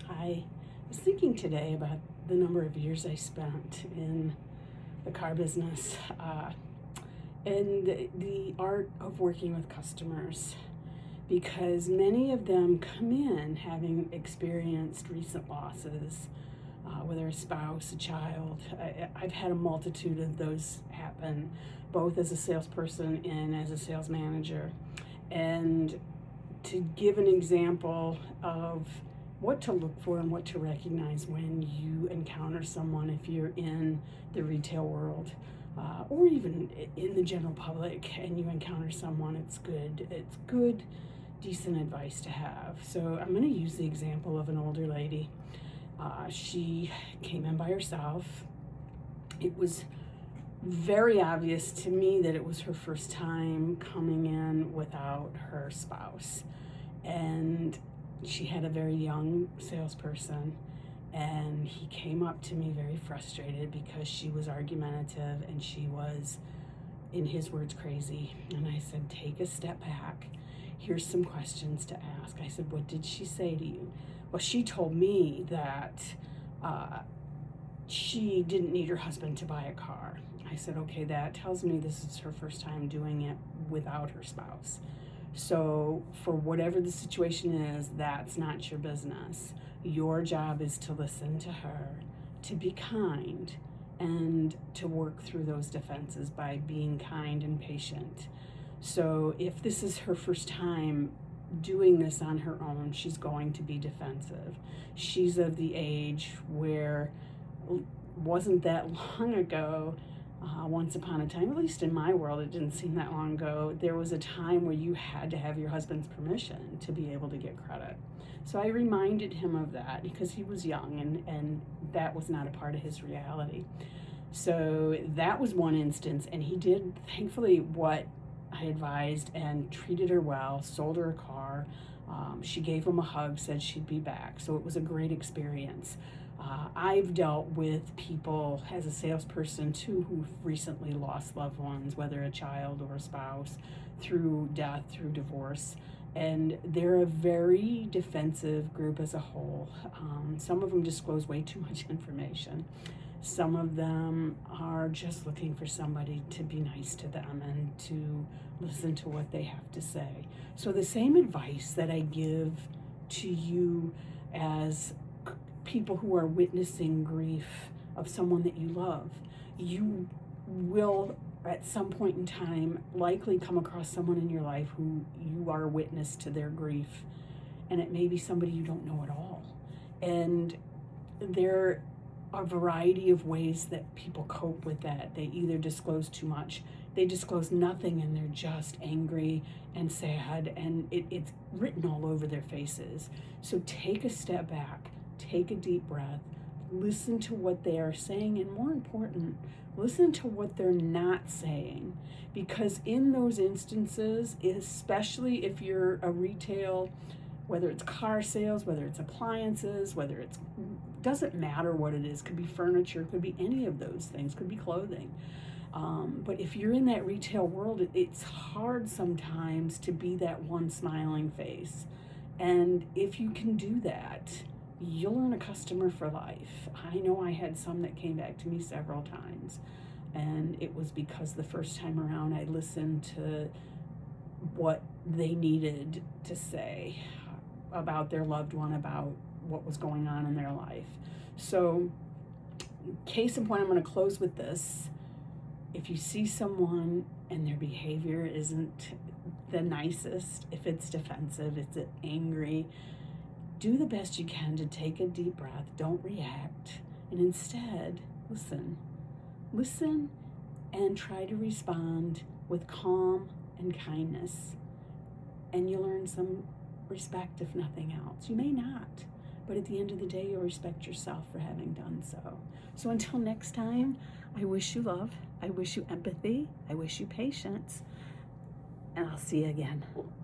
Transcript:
I was thinking today about the number of years I spent in the car business and the art of working with customers, because many of them come in having experienced recent losses, whether a spouse, a child. I've had a multitude of those happen, both as a salesperson and as a sales manager. And to give an example of what to look for and what to recognize when you encounter someone, if you're in the retail world or even in the general public and you encounter someone, it's good, decent advice to have. So I'm going to use the example of an older lady. She came in by herself. It was very obvious to me that it was her first time coming in without her spouse. And she had a very young salesperson, and he came up to me very frustrated because she was argumentative and she was, in his words, crazy. And I said, take a step back. Here's some questions to ask. I said, what did she say to you? Well, she told me that she didn't need her husband to buy a car. I said, okay, that tells me this is her first time doing it without her spouse. So for whatever the situation is, that's not your business. Your job is to listen to her, to be kind, and to work through those defenses by being kind and patient. So if this is her first time doing this on her own, she's going to be defensive. She's of the age where, wasn't that long ago, once upon a time, at least in my world, it didn't seem that long ago, there was a time where you had to have your husband's permission to be able to get credit. So I reminded him of that because he was young and that was not a part of his reality. So that was one instance, and he did, thankfully, what I advised and treated her well, sold her a car. She gave him a hug, said she'd be back. So it was a great experience. I've dealt with people as a salesperson too who've recently lost loved ones, whether a child or a spouse, through death, through divorce. And they're a very defensive group as a whole. Some of them disclose way too much information. Some of them are just looking for somebody to be nice to them and to listen to what they have to say. So the same advice that I give to you as people who are witnessing grief of someone that you love, you will at some point in time likely come across someone in your life who you are a witness to their grief, and it may be somebody you don't know at all. And there are a variety of ways that people cope with that. They either disclose too much, they disclose nothing, and they're just angry and sad, and it's written all over their faces. So take a step back, take a deep breath, listen to what they are saying, and more important, listen to what they're not saying. Because in those instances, especially if you're a retail, whether it's car sales, whether it's appliances, whether it's, doesn't matter what it is, could be furniture, could be any of those things, could be clothing. But if you're in that retail world, it's hard sometimes to be that one smiling face. And if you can do that, you'll earn a customer for life. I know I had some that came back to me several times, and it was because the first time around I listened to what they needed to say about their loved one, about what was going on in their life. So case in point, I'm going to close with this. If you see someone and their behavior isn't the nicest, if it's defensive, it's angry, do the best you can to take a deep breath. Don't react, and instead listen. Listen and try to respond with calm and kindness, and you'll earn some respect, if nothing else. You may not, but at the end of the day, you'll respect yourself for having done so. So until next time, I wish you love, I wish you empathy, I wish you patience, and I'll see you again.